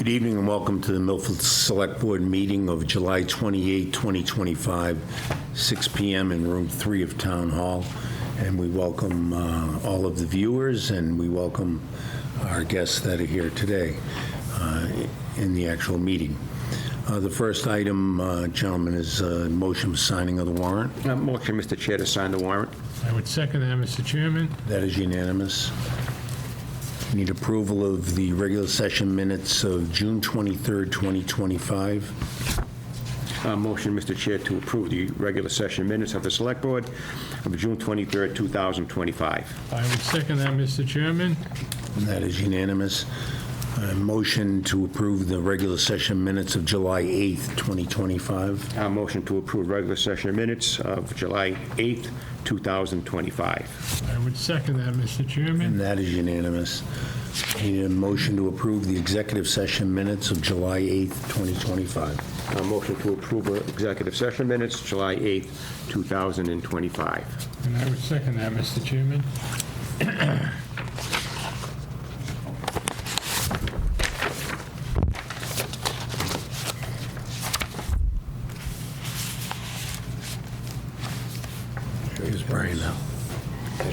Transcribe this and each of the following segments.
Good evening and welcome to the Milford Select Board meeting of July 28, 2025, 6 p.m. in room 3 of Town Hall. And we welcome all of the viewers and we welcome our guests that are here today in the actual meeting. The first item, gentlemen, is a motion for signing of the warrant. Motion, Mr. Chair, to sign the warrant. I would second that, Mr. Chairman. That is unanimous. Need approval of the regular session minutes of June 23rd, 2025. Motion, Mr. Chair, to approve the regular session minutes of the Select Board of June 23rd, 2025. I would second that, Mr. Chairman. And that is unanimous. Motion to approve the regular session minutes of July 8th, 2025. Motion to approve regular session minutes of July 8th, 2025. I would second that, Mr. Chairman. And that is unanimous. Need a motion to approve the executive session minutes of July 8th, 2025. Motion to approve executive session minutes, July 8th, 2025. And I would second that, Mr. Chairman. Here's Brian now.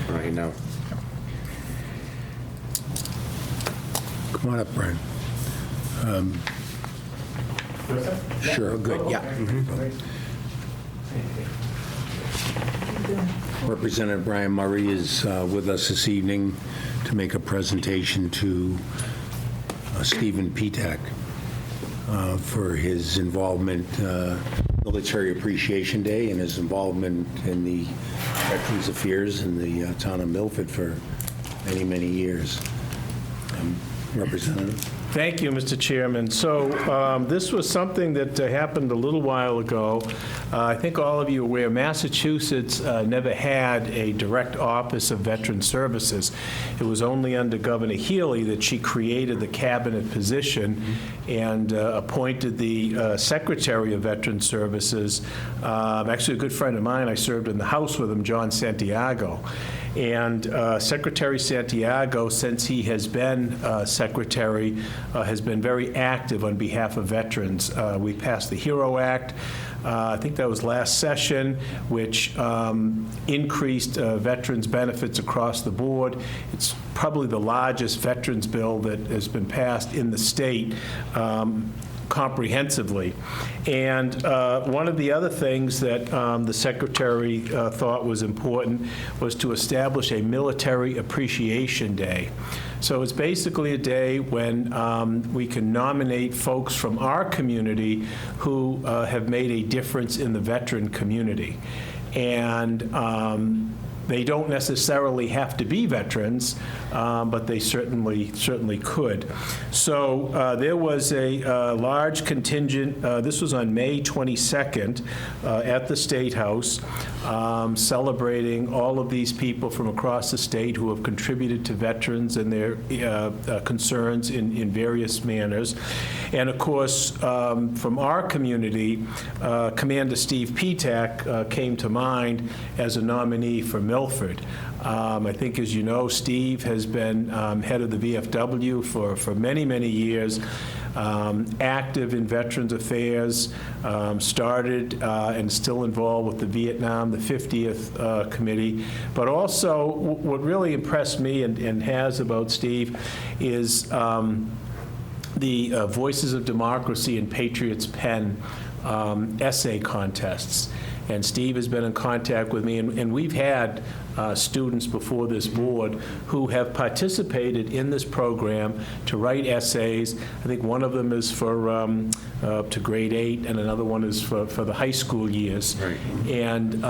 Right now. Come on up, Brian. Sure, good, yeah. Representative Brian Murray is with us this evening to make a presentation to Stephen Petak for his involvement, Military Appreciation Day, and his involvement in the Veterans Affairs in the town of Milford for many, many years. Representative. Thank you, Mr. Chairman. So this was something that happened a little while ago. I think all of you are aware Massachusetts never had a direct office of Veteran Services. It was only under Governor Healy that she created the cabinet position and appointed the Secretary of Veteran Services. Actually, a good friend of mine, I served in the House with him, John Santiago. And Secretary Santiago, since he has been Secretary, has been very active on behalf of veterans. We passed the HERO Act. I think that was last session, which increased veterans' benefits across the board. It's probably the largest veterans bill that has been passed in the state. Comprehensively. And one of the other things that the Secretary thought was important was to establish a Military Appreciation Day. So it's basically a day when we can nominate folks from our community who have made a difference in the veteran community. And they don't necessarily have to be veterans, but they certainly could. So there was a large contingent, this was on May 22nd at the State House, celebrating all of these people from across the state who have contributed to veterans and their concerns in various manners. And of course, from our community, Commander Steve Petak came to mind as a nominee for Milford. I think, as you know, Steve has been head of the VFW for many, many years, active in Veterans Affairs, started and still involved with the Vietnam, the 50th Committee. But also, what really impressed me and has about Steve is the Voices of Democracy and Patriots Pen essay contests. And Steve has been in contact with me, and we've had students before this board who have participated in this program to write essays. I think one of them is for up to grade 8, and another one is for the high school years. Right. And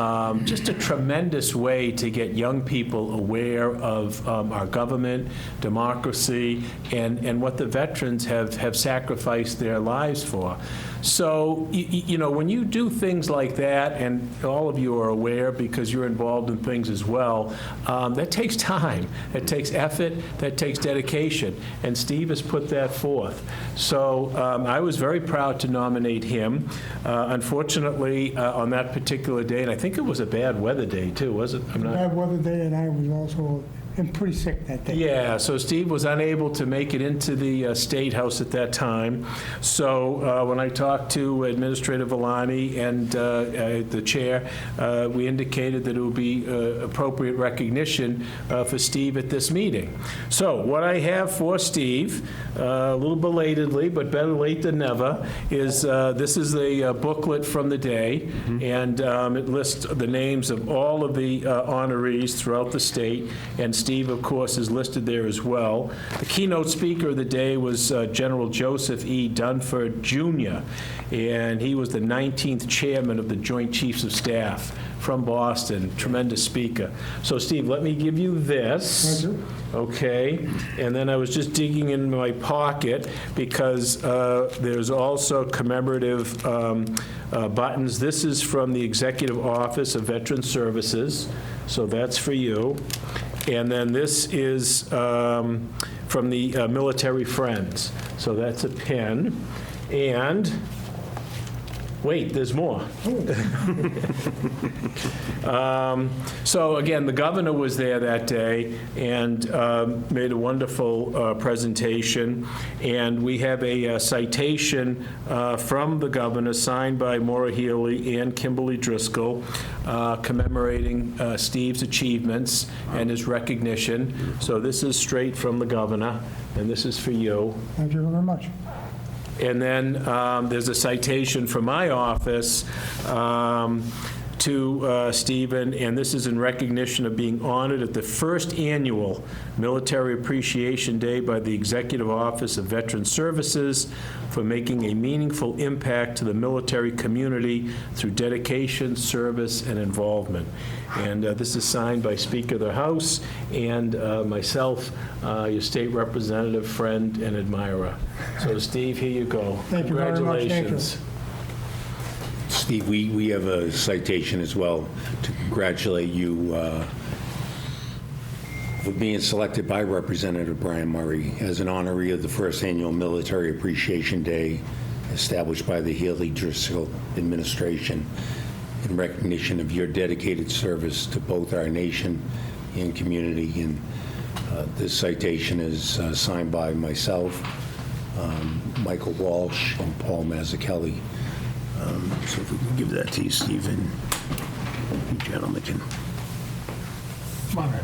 just a tremendous way to get young people aware of our government, democracy, and what the veterans have sacrificed their lives for. So, you know, when you do things like that, and all of you are aware because you're involved in things as well, that takes time, that takes effort, that takes dedication, and Steve has put that forth. So I was very proud to nominate him. Unfortunately, on that particular day, and I think it was a bad weather day too, was it? Bad weather day, and I was also been pretty sick that day. Yeah, so Steve was unable to make it into the State House at that time. So when I talked to Administrator Villani and the chair, we indicated that it would be appropriate recognition for Steve at this meeting. So what I have for Steve, a little belatedly, but better late than never, is this is a booklet from the day, and it lists the names of all of the honorees throughout the state, and Steve, of course, is listed there as well. The keynote speaker of the day was General Joseph E. Dunford, Jr., and he was the 19th chairman of the Joint Chiefs of Staff from Boston. Tremendous speaker. So, Steve, let me give you this. Thank you. Okay, and then I was just digging in my pocket because there's also commemorative buttons. This is from the Executive Office of Veteran Services, so that's for you. And then this is from the Military Friends, so that's a pin. And wait, there's more. So again, the governor was there that day and made a wonderful presentation. And we have a citation from the governor signed by Maura Healey and Kimberly Driscoll commemorating Steve's achievements and his recognition. So this is straight from the governor, and this is for you. Thank you very much. And then there's a citation from my office to Stephen, and this is in recognition of being honored at the first annual Military Appreciation Day by the Executive Office of Veteran Services for making a meaningful impact to the military community through dedication, service, and involvement. And this is signed by Speaker of the House and myself, your state representative, friend, and admirer. So, Steve, here you go. Thank you very much. Thank you. Congratulations. Steve, we have a citation as well to congratulate you for being selected by Representative Brian Murray as an honoree of the first annual Military Appreciation Day established by the Healey Driscoll administration in recognition of your dedicated service to both our nation and community. And this citation is signed by myself, Michael Walsh, and Paul Mazzucchelli. So if we can give that to you, Stephen, you gentlemen can. Come on, man.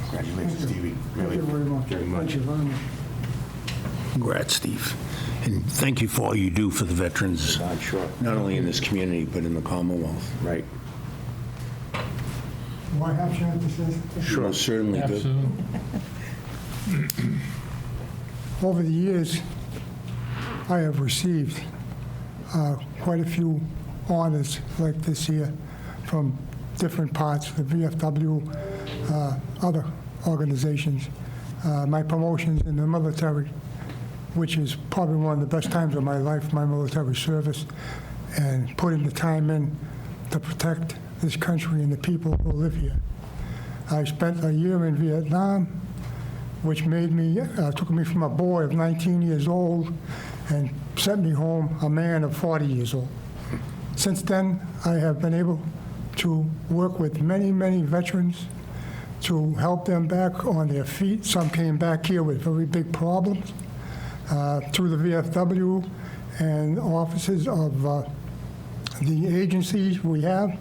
Congratulations, Stevie. Thank you very much. Very much. Thank you very much. Congrats, Steve. And thank you for all you do for the veterans, Sure. not only in this community, but in the Commonwealth. Right. Do I have a chance to say something? Sure. Certainly do. Absolutely. Over the years, I have received quite a few honors like this here from different parts, the VFW, other organizations. My promotions in the military, which is probably one of the best times of my life, my military service, and putting the time in to protect this country and the people who live here. I spent a year in Vietnam, which made me, took me from a boy of 19 years old and sent me home a man of 40 years old. Since then, I have been able to work with many, many veterans to help them back on their feet. Some came back here with very big problems. Through the VFW and offices of the agencies we have,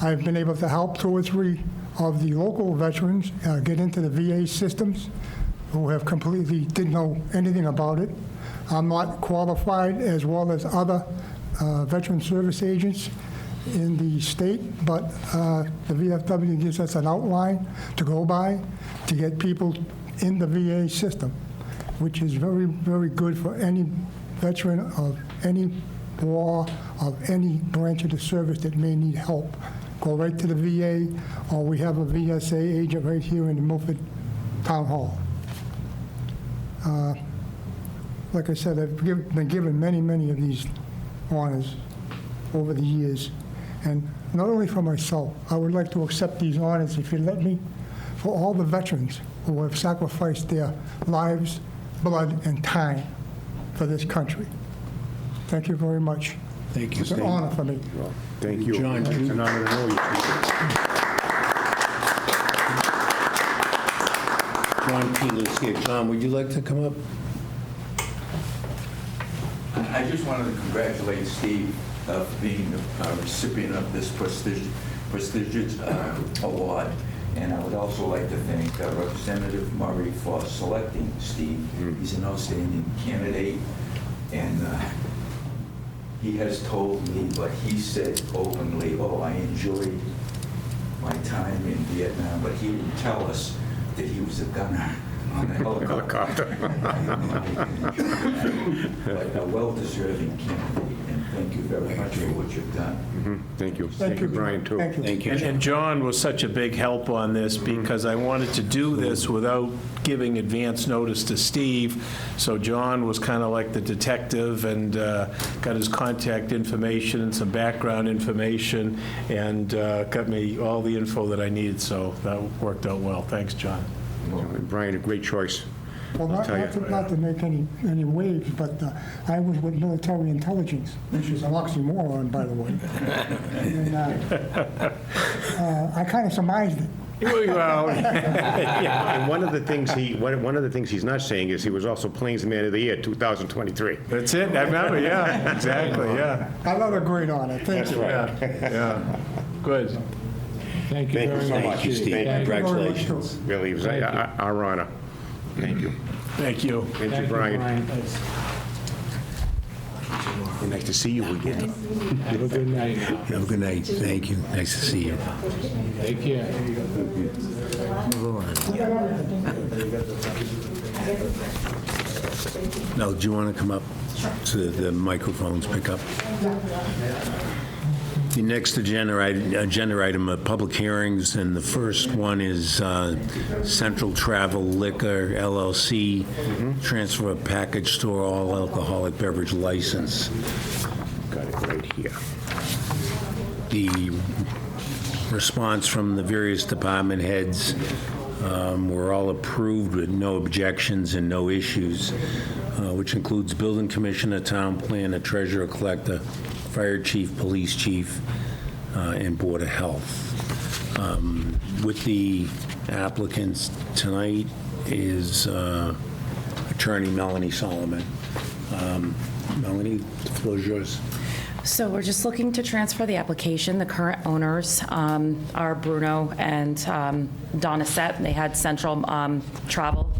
I've been able to help 2 or 3 of the local veterans get into the VA systems who have completely didn't know anything about it. I'm not qualified as well as other veteran service agents in the state, but the VFW gives us an outline to go by to get people in the VA system, which is very, very good for any veteran of any war, of any branch of the service that may need help. Go right to the VA, or we have a VSA agent right here in the Milford Town Hall. Like I said, I've been given many, many of these honors over the years. And not only for myself, I would like to accept these honors, if you let me, for all the veterans who have sacrificed their lives, blood, and time for this country. Thank you very much. Thank you. It's an honor for me. Well, thank you. John, It's an honor to know you. John Peters here. John, would you like to come up? I just wanted to congratulate Steve for being a recipient of this prestigious award. And I would also like to thank Representative Murray for selecting Steve. He's an outstanding candidate. And he has told me, but he said openly, oh, I enjoyed my time in Vietnam, but he didn't tell us that he was a gunner on a helicopter. But a well-deserving candidate, and thank you very much for what you've done. Thank you. Thank you, Brian, too. Thank you. Thank you, And John. and John was such a big help on this because I wanted to do this without giving advance notice to Steve. So John was kind of like the detective and got his contact information and some background information and got me all the info that I needed. So that worked out well. Thanks, John. Brian, a great choice. Well, I'll tell you. not to make any waves, but I was with military intelligence, which is an oxymoron, by the way. And I kind of surmised it. Well, And one of the things he's not saying is he was also Plainsman of the Year 2023. that's it. I remember, yeah, exactly, yeah. Another great honor. Thank you. Yeah, good. Thank you Thank you very so much. much. Thank you, Steve. Thank you. Congratulations. Really, it was our honor. Thank you. Thank you. Thank you, Brian. Nice to see you again. Have a good night now. Have a good night. Thank you. Nice to see you. Take care. Now, do you want to come up to the microphones, pick up? The next agenda item are public hearings, and the first one is Central Travel Liquor LLC, transfer of package store all alcoholic beverage license. Got it right here. The response from the various department heads were all approved with no objections and no issues, which includes building commissioner, town planner, treasurer, collector, fire chief, police chief, and Board of Health. With the applicants tonight is Attorney Melanie Solomon. Melanie, the floor is yours. So we're just looking to transfer the application. The current owners are Bruno and Donna Sett. They had Central Travel.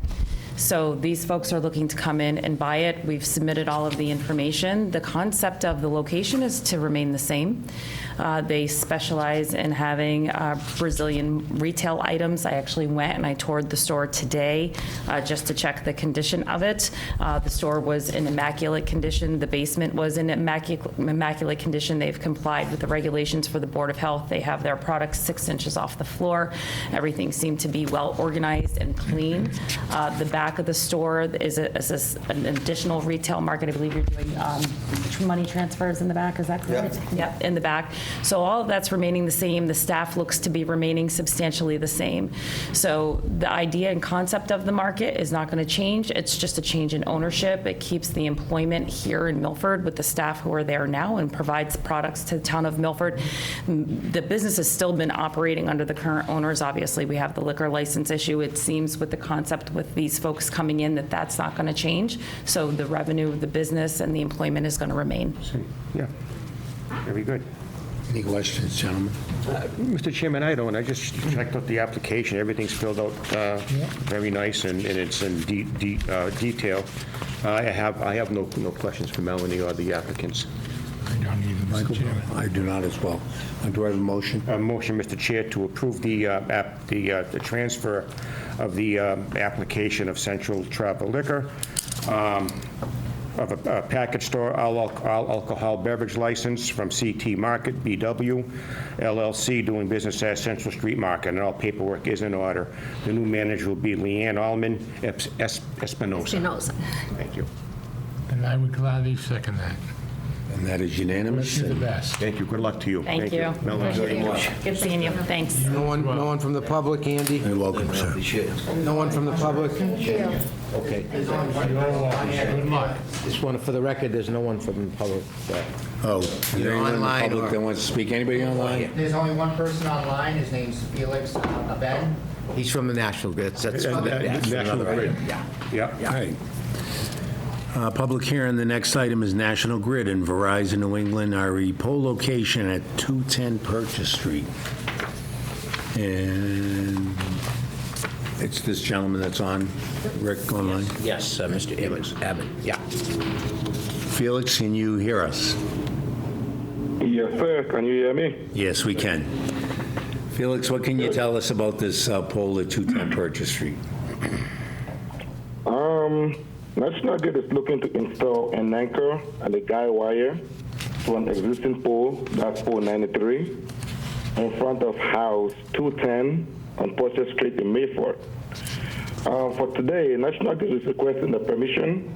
So these folks are looking to come in and buy it. We've submitted all of the information. The concept of the location is to remain the same. They specialize in having Brazilian retail items. I actually went and I toured the store today just to check the condition of it. The store was in immaculate condition. The basement was in immaculate condition. They've complied with the regulations for the Board of Health. They have their products 6 inches off the floor. Everything seemed to be well organized and clean. The back of the store is an additional retail market. I believe you're doing money transfers in the back. Is that correct? Yep, in the back. So all of that's remaining the same. The staff looks to be remaining substantially the same. So the idea and concept of the market is not going to change. It's just a change in ownership. It keeps the employment here in Milford with the staff who are there now and provides products to the town of Milford. The business has still been operating under the current owners. Obviously, we have the liquor license issue. It seems with the concept with these folks coming in that that's not going to change. So the revenue of the business and the employment is going to remain. Yeah, very good. Any questions, gentlemen? Mr. Chairman, I don't. I just checked out the application. Everything's filled out very nice, and it's in detail. I have no questions for Melanie or the applicants. I don't either, Mr. Chairman. I do not as well. Do I have a motion? A motion, Mr. Chair, to approve the transfer of the application of Central Travel Liquor of a package store all alcohol beverage license from CT Market, BW, LLC, doing business as Central Street Market, and all paperwork is in order. The new manager will be Leanne Allman Espinosa. Thank you. And I would gladly second that. And that is unanimous. You're the best. Thank you. Good luck to you. Thank you. Melanie. Good seeing you. Thanks. No one from the public, Andy? You're welcome, sir. No one from the public? Okay. Good luck. Just want to, for the record, there's no one from the public. Oh, is there anyone in the Online public or- that wants to speak? Anybody online? There's only one person online, his name's Felix Abed. He's from the National Grid. That's National Grid. Yeah. All right. Public hearing, the next item is National Grid and Verizon New England RE pole location at 210 Purchase Street. And it's this gentleman that's on, Rick, online. Yes, Mr. Abbott, yeah. Felix, can you hear us? Yes, sir. Can you hear me? Yes, we can. Felix, what can you tell us about this pole at 210 Purchase Street? National Grid is looking to install an anchor and a guy wire to an existing pole, that's pole 93, in front of house 210 on Purchase Street in Mayford. For today, National Grid is requesting the permission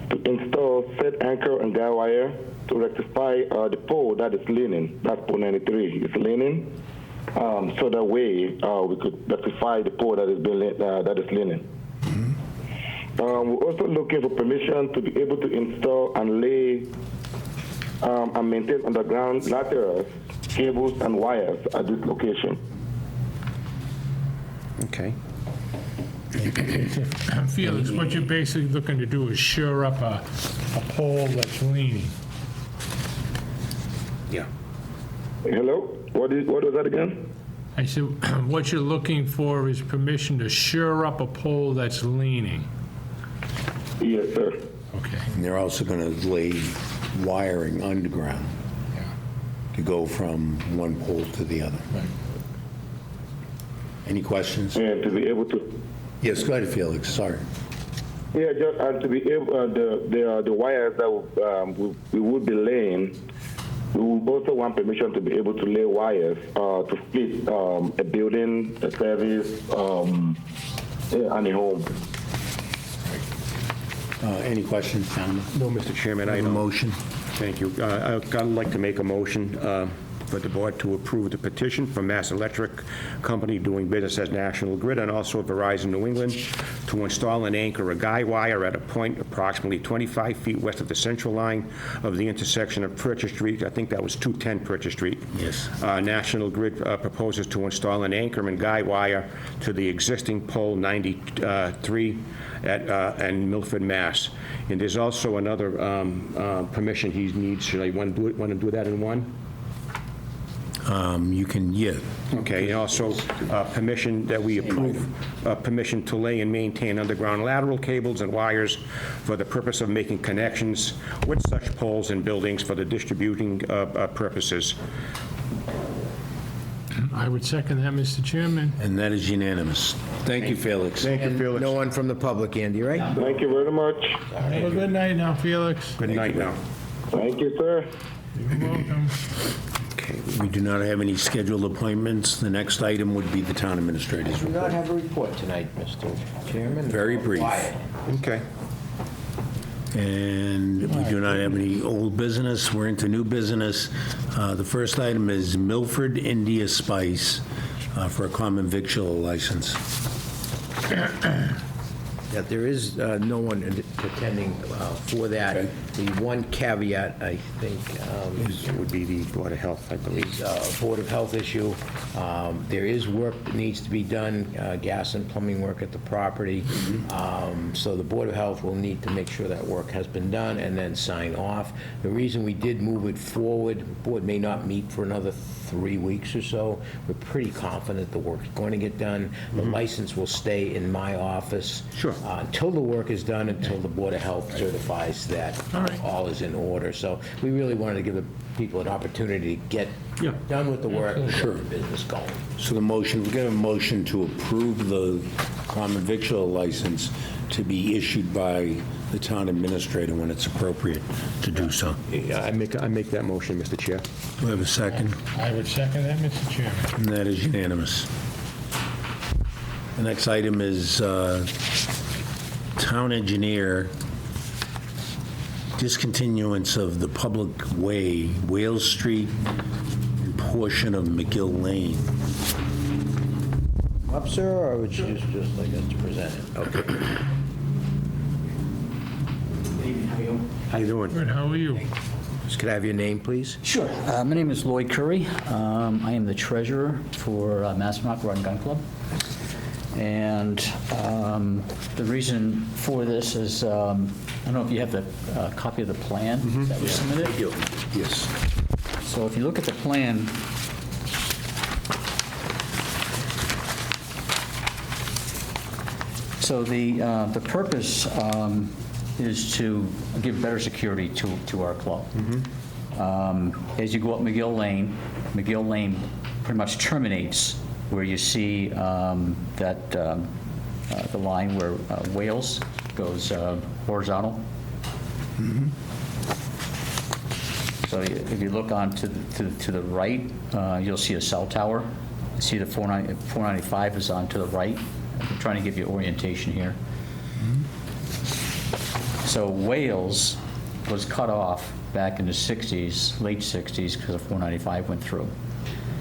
to install said anchor and guy wire to rectify the pole that is leaning. That's pole 93 is leaning, so that way we could rectify the pole that is leaning. We're also looking for permission to be able to install and lay and maintain underground laterals, cables, and wires at this location. Okay. Felix, what you're basically looking to do is shore up a pole that's leaning. Yeah. Hello? What was that again? I said, what you're looking for is permission to shore up a pole that's leaning. Yes, sir. Okay. And they're also going to lay wiring underground to go from one pole to the other. Right. Any questions? And to be able to, Yes, go ahead, Felix, sorry. yeah, just and to be able, the wires that we would be laying, we would also want permission to be able to lay wires to split a building, a service, and a home. Any questions, gentlemen? No, Mr. Chairman, I Have a don't. motion? Thank you. I'd like to make a motion for the board to approve the petition from Mass Electric Company doing business as National Grid and also Verizon New England to install and anchor a guy wire at a point approximately 25 feet west of the central line of the intersection of Purchase Street. I think that was 210 Purchase Street. Yes. National Grid proposes to install an anchor and guy wire to the existing pole 93 and Milford, Mass. And there's also another permission he needs. Should I want to do that in one? You can, yeah. Okay, and also permission that we approve, permission to lay and maintain underground lateral cables and wires for the purpose of making connections with such poles and buildings for the distributing purposes. I would second that, Mr. Chairman. And that is unanimous. Thank you, Felix. Thank you, Felix. No one from the public, Andy, right? Thank you very much. Have a good night now, Felix. Good night now. Thank you, sir. You're welcome. We do not have any scheduled appointments. The next item would be the town administrator's We do report. not have a report tonight, Mr. Chairman. Very brief. Quiet. Okay. And we do not have any old business. We're into new business. The first item is Milford India Spice for a common victual license. Yeah, there is no one attending for that. The one caveat, I think, It would be the Board of Health, I believe. is a Board of Health issue. There is work that needs to be done, gas and plumbing work at the property. So the Board of Health will need to make sure that work has been done and then sign off. The reason we did move it forward, the board may not meet for another 3 weeks or so. We're pretty confident the work's going to get done. The license will stay in my office. Sure. Until the work is done, until the Board of Health certifies that all is in order. So we really wanted to give the people an opportunity to get Yeah. done with the work and get the business going. So the motion, we're going to have a motion to approve the common victual license to be issued by the town administrator when it's appropriate to do so. Yeah, I make that motion, Mr. Chair. Do we have a second? I would second that, Mr. Chairman. And that is unanimous. The next item is town engineer discontinuance of the public way, Wales Street, and portion of McGill Lane. Up, sir, or would you just like us to present it? Okay. How you doing? Good, how are you? Just could I have your name, please? Sure. My name is Lloyd Curry. I am the treasurer for Massanutten Rod and Gun Club. And the reason for this is, I don't know if you have the copy of the plan that was submitted? Yes. So if you look at the plan, so the purpose is to give better security to our club. As you go up McGill Lane pretty much terminates where you see that the line where Wales goes horizontal. So if you look on to the right, you'll see a cell tower. See the 495 is on to the right. I'm trying to give you orientation here. So Wales was cut off back in the 60s, late 60s, because the 495 went through.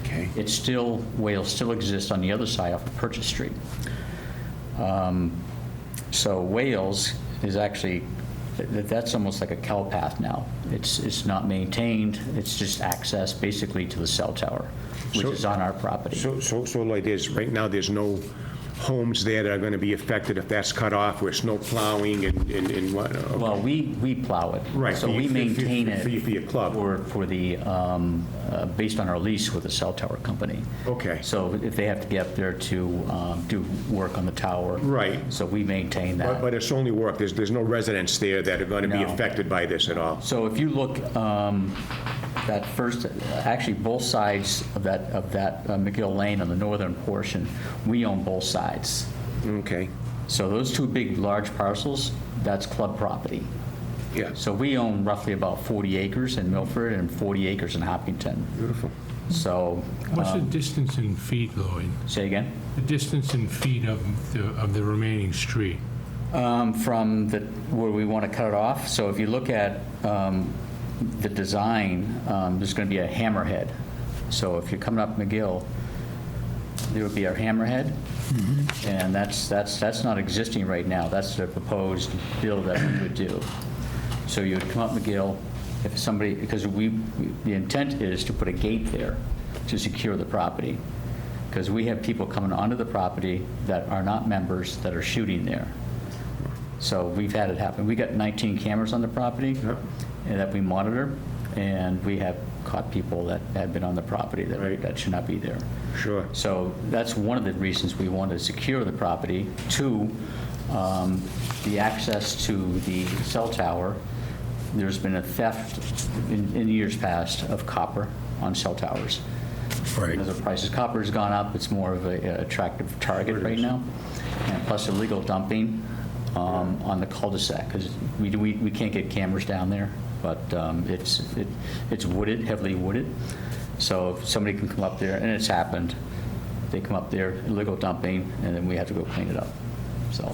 Okay. It's still, Wales still exists on the other side off of Purchase Street. So Wales is actually, that's almost like a cow path now. It's not maintained, it's just access basically to the cell tower, which is on our property. So like right now, there's no homes there that are going to be affected if that's cut off, where snow plowing and what? Well, we plow it. Right, So for we you- maintain for it. your club. For the, based on our lease with the cell tower company. Okay. So if they have to get up there to do work on the tower. Right. So we maintain that. But it's only work, there's no residents there that are going to be No. affected by this at all? So if you look, that first, actually both sides of that McGill Lane on the northern portion, we own both sides. Okay, So those two big, large parcels, that's club property. yeah. So we own roughly about 40 acres in Milford and 40 acres in Hopkinton. Beautiful. So, What's the distance in feet, Lloyd? say again? The distance in feet of the remaining street? From where we want to cut it off. So if you look at the design, there's going to be a hammerhead. So if you're coming up McGill, there would be a hammerhead, and that's not existing right now. That's the proposed build that we would do. So you would come up McGill, if somebody, because the intent is to put a gate there to secure the property, because we have people coming onto the property that are not members that are shooting there. So we've had it happen. We got 19 cameras on the property and that we monitor, and we have caught people that have been on the property that should not be there. Sure. So that's one of the reasons we want to secure the property. Two, the access to the cell tower. There's been a theft in years past of copper on cell towers. Right. As the price of copper has gone up, it's more of an attractive target right now. And plus illegal dumping on the cul-de-sac, because we can't get cameras down there, but it's wooded, heavily wooded. So if somebody can come up there, and it's happened, they come up there, illegal dumping, and then we have to go clean it up. So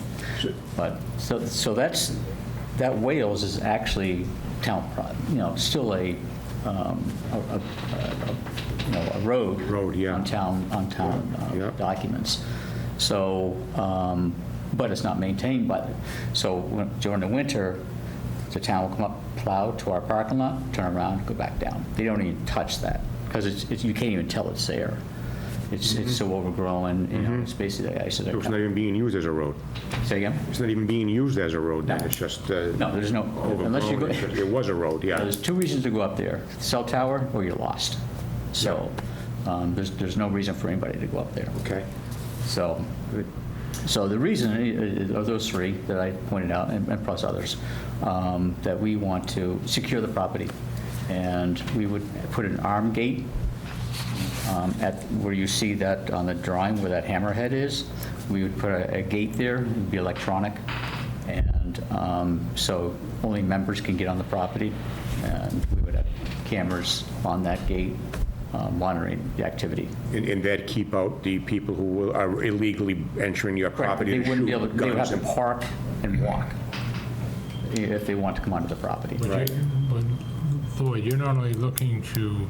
that Wales is actually still a road. Road, yeah. On town Yeah. documents. So, but it's not maintained by so during the winter, the town will come up, plow to our parking lot, turn around, go back down. They don't even touch that, because you can't even tell it's there. It's so overgrown, it's basically the ice of So their it's not town. even being used as a road? Say again? It's not even being used as a road, then, it's just No, there's no, unless you go, overgrown. It was a road, yeah. there's two reasons to go up there, cell tower or you're lost. So, there's no reason for anybody to go up there. Okay. So the reason of those three that I pointed out, and plus others, that we want to secure the property. And we would put an arm gate at where you see that on the drawing where that hammerhead is. We would put a gate there, it'd be electronic. And so only members can get on the property. And we would have cameras on that gate monitoring the activity. And that keep out the people who are illegally entering your property? They to wouldn't be shoot able, they would have guns to and- park and walk. if they want to come onto the property. But Lloyd, you're not only looking to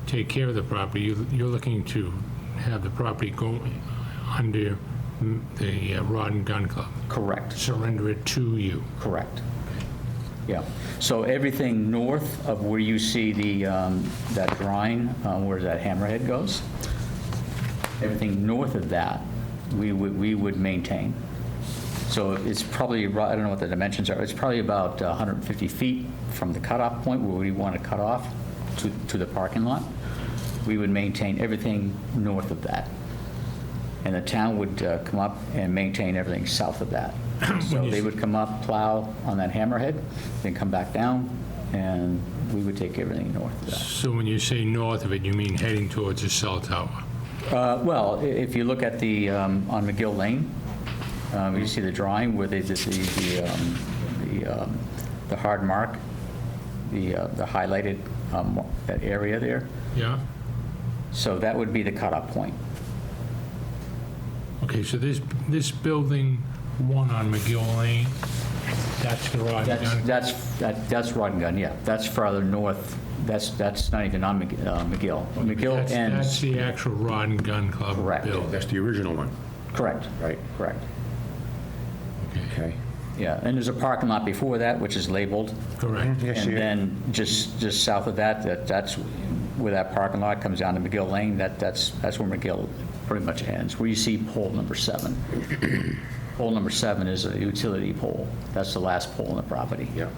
take care of the property, you're looking to have the property go under the Rod and Gun Club. Correct. Surrender it to you. Correct. Yeah. So everything north of where you see the, that drawing, where that hammerhead goes, everything north of that, we would maintain. So it's probably, I don't know what the dimensions are, it's probably about 150 feet from the cutoff point where we want to cut off to the parking lot. We would maintain everything north of that. And the town would come up and maintain everything south of that. So they would come up, plow on that hammerhead, then come back down, and we would take everything north of that. So when you say north of it, you mean heading towards the cell tower? Well, if you look at the, on McGill Lane, you see the drawing where they did the hard mark, the highlighted that area there. Yeah? So that would be the cutoff point. Okay, so this building, one on McGill Lane, that's the Rod and Gun? That's Rod and Gun, yeah. That's farther north. That's not even on McGill. McGill That's ends. the actual Rod and Gun Club Correct. building? That's the original one. Correct. Right. Correct. Okay. Yeah, and there's a parking lot before that, which is labeled. Correct. Yes, And then just south of that, that's where that parking lot comes down to McGill Lane. That's where McGill pretty much ends, where you see pole number 7. Pole number 7 is a utility pole. That's the last pole in the property. Yeah.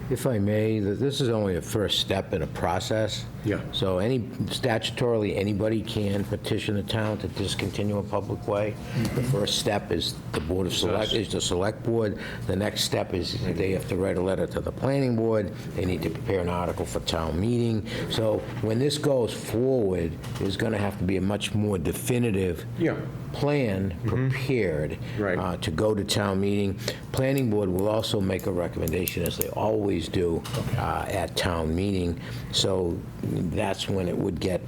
If I may, this is only a first step in a process. Yeah. So statutorily, anybody can petition the town to discontinue a public way. The first step is the Board of Select, is the Select Board. The next step is they have to write a letter to the Planning Board. They need to prepare an article for town meeting. So when this goes forward, there's going to have to be a much more definitive Yeah. plan prepared Right. to go to town meeting. Planning Board will also make a recommendation, as they always do, at town meeting. So that's when it would get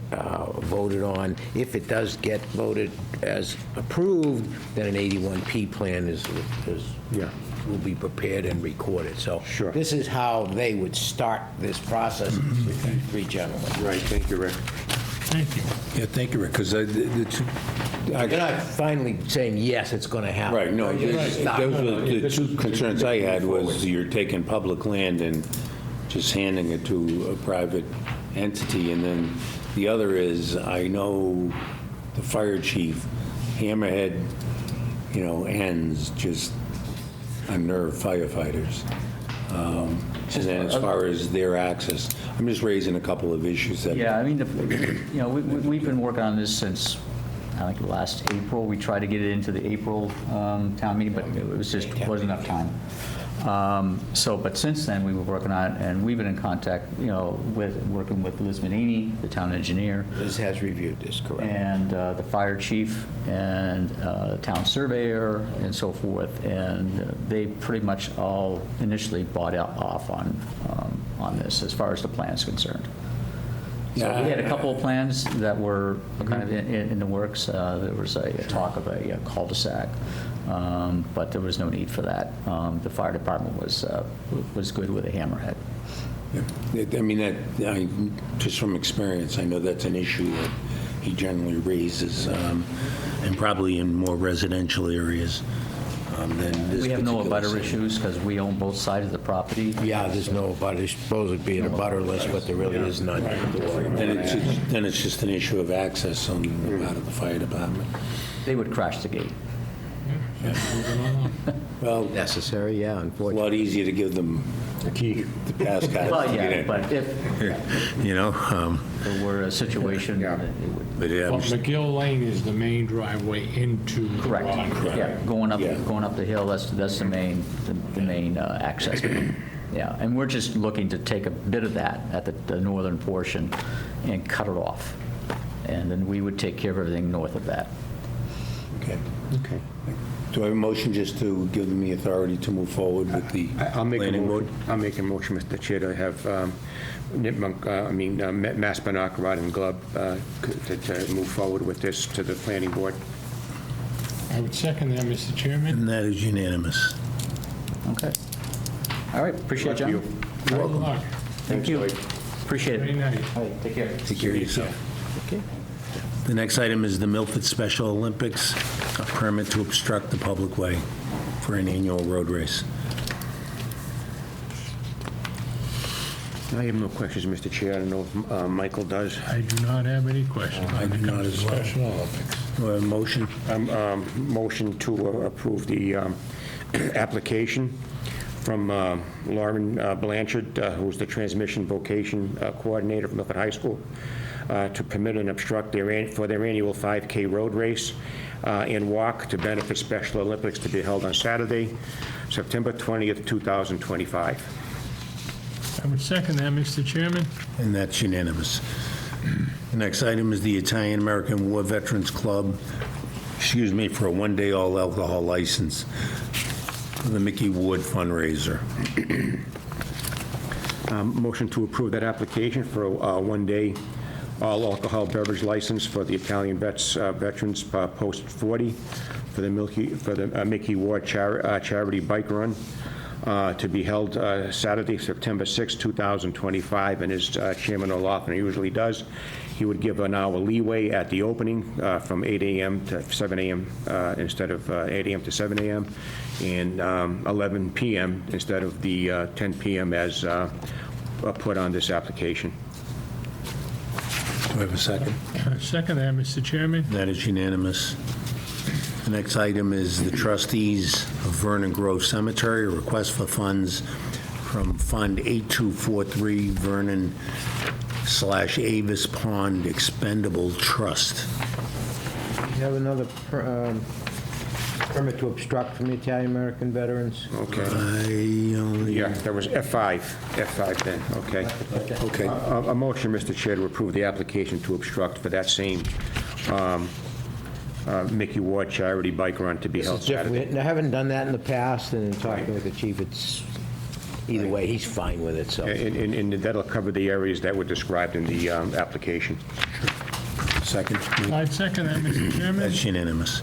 voted on. If it does get voted as approved, then an 81P plan Yeah. will be prepared and recorded. So Sure. this is how they would start this process with you three gentlemen. Right, thank you, Rick. Thank you. Yeah, thank you, Rick, because They're not finally saying, yes, it's going to happen. Right, no, It's not. those were the two concerns I had was you're taking public land and just handing it to a private entity, and then the other is, I know the fire chief, hammerhead, ends just unnerve firefighters. And then as far as their access, I'm just raising a couple of issues that. Yeah, I mean, we've been working on this since, I think, last April. We tried to get it into the April town meeting, but it wasn't enough time. But since then, we were working on it, and we've been in contact, working with Liz Manini, the town engineer. Liz has reviewed this, correct? And the fire chief and town surveyor and so forth, and they pretty much all initially bought off on this as far as the plan is concerned. So we had a couple of plans that were kind of in the works. There was a talk of a cul-de-sac, but there was no need for that. The fire department was good with a hammerhead. I mean, just from experience, I know that's an issue that he generally raises, and probably in more residential areas than this. We have no particular abutter site. issues because we own both sides of the property. Yeah, there's no abutter, there's supposed to be an abutter list, but there really is none. Then it's just an issue of access on the part of the fire department. They would crash the gate. Well, Necessary, yeah, a unfortunately. lot easier to give them the key, the pass card. Well, to get yeah, in. but if there were a situation, it would. But yeah, Well, McGill Lane is the main driveway into the Correct. Rod and Gun. Yeah, going up Yeah. the hill, that's the main access. Yeah, and we're just looking to take a bit of that at the northern portion and cut it off. And then we would take care of everything north of that. okay. Okay. Do I have a motion just to give them the authority to move forward with the I'll make a planning board? motion, Mr. Chair, to have Maspinock, Rod and Glove to move forward with this to the planning board. I would second that, Mr. Chairman. And that is unanimous. Okay. All right, appreciate it, John. Good luck. Thank you. Appreciate Very it. nice. All right, take care. Take care of yourself. The next item is the Milford Special Olympics, a permit to obstruct the public way for an annual road race. I have no questions, Mr. Chair. I don't know if Michael does. I do not have any questions. I do not as well. Special Olympics. Do I have a motion? Motion to approve the application from Lauren Blanchard, who's the Transmission Vocation Coordinator from Milford High School, to permit and obstruct for their annual 5K road race and walk to benefit Special Olympics to be held on Saturday, September 20th, 2025. I would second that, Mr. Chairman. And that's unanimous. The next item is the Italian-American War Veterans Club, for a one-day all-alcohol license for the Mickey Ward fundraiser. Motion to approve that application for a one-day all-alcohol beverage license for the Italian Veterans Post 40 for the Mickey Ward Charity Bike Run to be held Saturday, September 6, 2025. And as Chairman O'Loughlin usually does, he would give an hour leeway at the opening from 8 a.m. to 7 a.m. Instead of 8 a.m. to 7 a.m. and 11 p.m. instead of the 10 p.m. as put on this application. Do I have a second? Second that, Mr. Chairman. That is unanimous. The next item is the trustees of Vernon Grove Cemetery, a request for funds from Fund 8243 Vernon/Avis Pond Expendable Trust. You have another permit to obstruct from the Italian-American veterans? Okay. I Yeah, that was F5 then, okay. Okay. A motion, Mr. Chair, to approve the application to obstruct for that same Mickey Ward Charity Bike Run to be held Saturday. I haven't done that in the past, and in talking with the chief, it's, either way, he's fine with it, so. And that'll cover the areas that were described in the application. Second. I'd second that, Mr. Chairman. That's unanimous.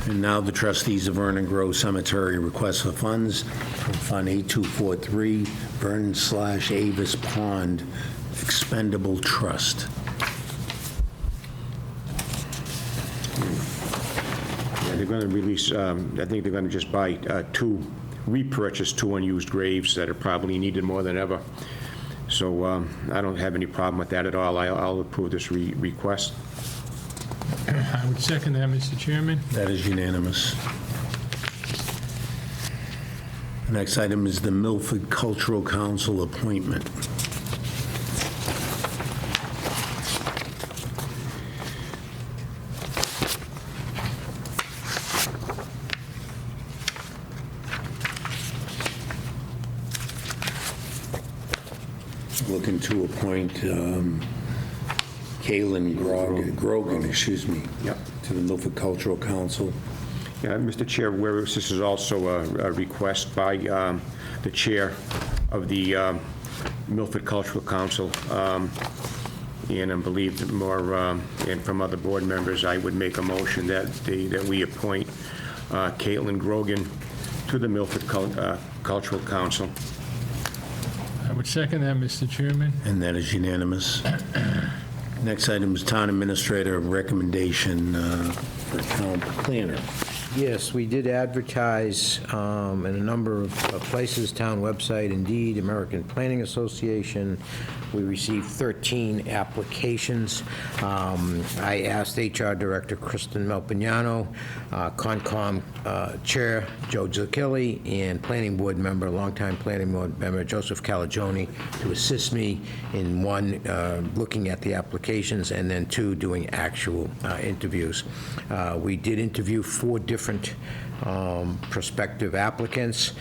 And now the trustees of Vernon Grove Cemetery request for funds from Fund 8243 Vernon/Avis Pond Expendable Trust. Yeah, they're going to release, I think they're going to just buy repurchase two unused graves that are probably needed more than ever. So I don't have any problem with that at all. I'll approve this request. I would second that, Mr. Chairman. That is unanimous. The next item is the Milford Cultural Council appointment. Looking to appoint Kaylin Grogan, Yep. to the Milford Cultural Council. Yeah, Mr. Chair, whereas this is also a request by the chair of the Milford Cultural Council, and I believe that more, and from other board members, I would make a motion that we appoint Caitlin Grogan to the Milford Cultural Council. I would second that, Mr. Chairman. And that is unanimous. Next item is Town Administrator recommendation for Town Planner. Yes, we did advertise in a number of places, town website, Indeed, American Planning Association. We received 13 applications. I asked HR Director Kristen Melpignano, Concom Chair Joe Zucchelli, and Planning Board member, longtime Planning Board member Joseph Calagione, to assist me in one, looking at the applications, and then two, doing actual interviews. We did interview 4 different prospective applicants.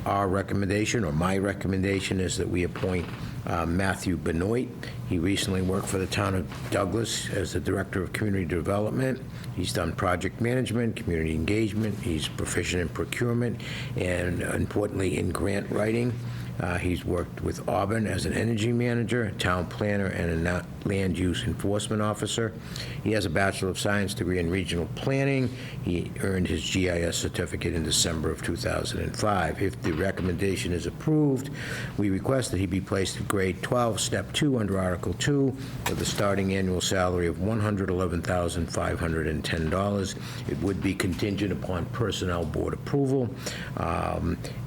Our recommendation, or my recommendation, is that we appoint Matthew Benoit. He recently worked for the town of Douglas as the Director of Community Development. He's done project management, community engagement. He's proficient in procurement and, importantly, in grant writing. He's worked with Auburn as an energy manager, town planner, and a land use enforcement officer. He has a Bachelor of Science degree in regional planning. He earned his GIS certificate in December of 2005. If the recommendation is approved, we request that he be placed at grade 12, step 2, under Article 2, with a starting annual salary of $111,510. It would be contingent upon Personnel Board approval.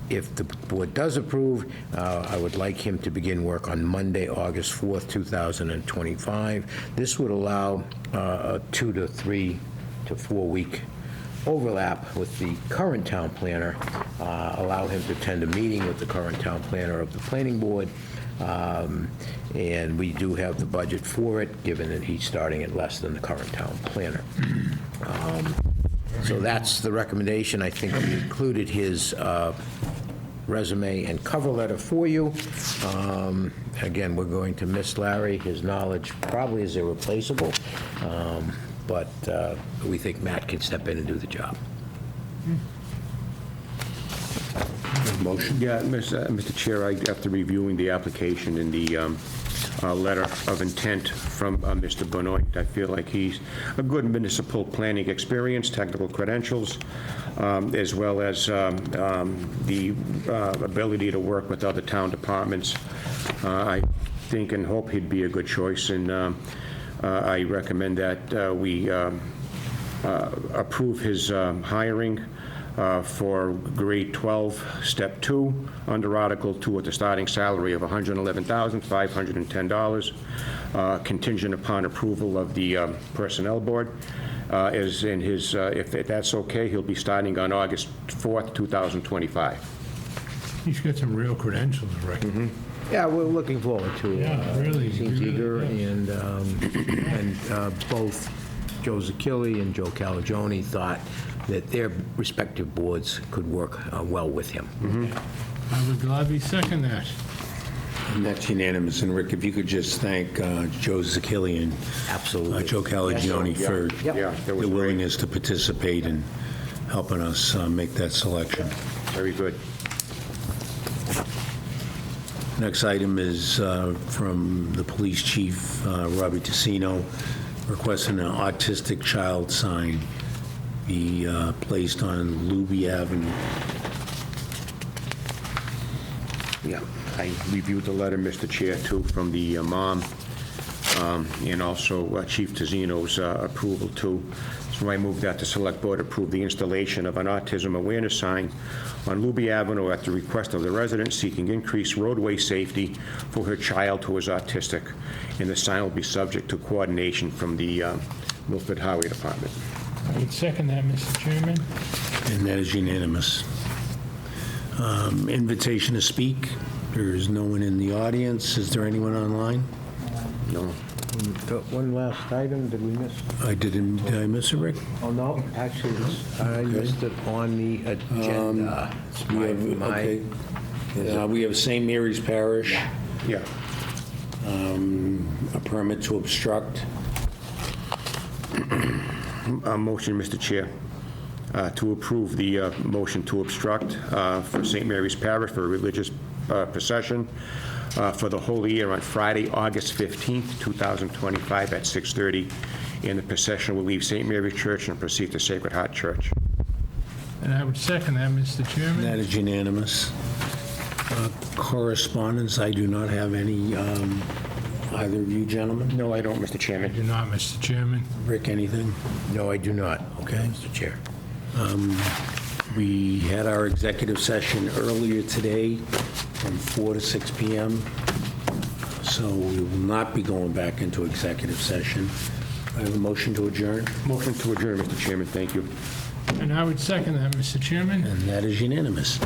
If the board does approve, I would like him to begin work on Monday, August 4th, 2025. This would allow a 2 to 3 to 4 week overlap with the current town planner, allow him to attend a meeting with the current town planner of the planning board, and we do have the budget for it, given that he's starting at less than the current town planner. So that's the recommendation. I think we included his resume and cover letter for you. Again, we're going to miss Larry. His knowledge probably is irreplaceable, but we think Matt can step in and do the job. Motion? Yeah, Mr. Chair, after reviewing the application and the letter of intent from Mr. Benoit, I feel like he's a good municipal planning experience, technical credentials, as well as the ability to work with other town departments. I think and hope he'd be a good choice, and I recommend that we approve his hiring for grade 12, step 2, under Article 2 at the starting salary of $111,510, contingent upon approval of the Personnel Board. Is in his, if that's okay, he'll be starting on August 4th, 2025. He's got some real credentials, Rick. Yeah, we're looking forward to it. Yeah, really, He seems really eager, does. and both Joe Zaccilli and Joe Calagione thought that their respective boards could work well with him. I would gladly second that. And that's unanimous. And Rick, if you could just thank Joe Zaccilli and Absolutely. Joe Calagione for Yeah, that their was great. willingness to participate in helping us make that selection. Very good. Next item is from the police chief, Robbie Tassino, requesting an autistic child sign be placed on Luby Avenue. Yeah, I reviewed the letter, Mr. Chair, too, from the mom, and also Chief Tazzino's approval, too. So I move that the Select Board approve the installation of an autism awareness sign on Luby Avenue at the request of the resident seeking increased roadway safety for her child who is autistic, and the sign will be subject to coordination from the Milford Highway Department. I would second that, Mr. Chairman. And that is unanimous. Invitation to speak. There is no one in the audience. Is there anyone online? No. One last item, did we miss? Did I miss it, Rick? Oh, no, actually, I missed it on the agenda. It's We have, okay. We have St. Mary's Parish, Yeah. a permit to obstruct. Motion, Mr. Chair, to approve the motion to obstruct for St. Mary's Parish for a religious procession for the Holy Year on Friday, August 15th, 2025 at 6:30. And the procession will leave St. Mary's Church and proceed to Sacred Heart Church. And I would second that, Mr. Chairman. That is unanimous. Correspondence, I do not have any. Either of you gentlemen? No, I don't, Mr. I Chairman. do not, Mr. Chairman. Rick, anything? No, I do not. Okay. Mr. Chair. We had our executive session earlier today from 4 to 6 p.m., so we will not be going back into executive session. I have a motion to adjourn, Motion to adjourn, Mr. Chairman. Thank you. And I would second that, Mr. Chairman. and that is unanimous.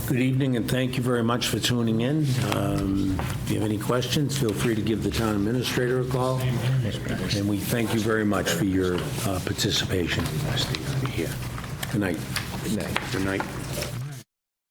Good evening, and thank you very much for tuning in. If you have any questions, feel free to give the town administrator a call. And we thank you very much for your participation. Here. Good night. Good night. Good night.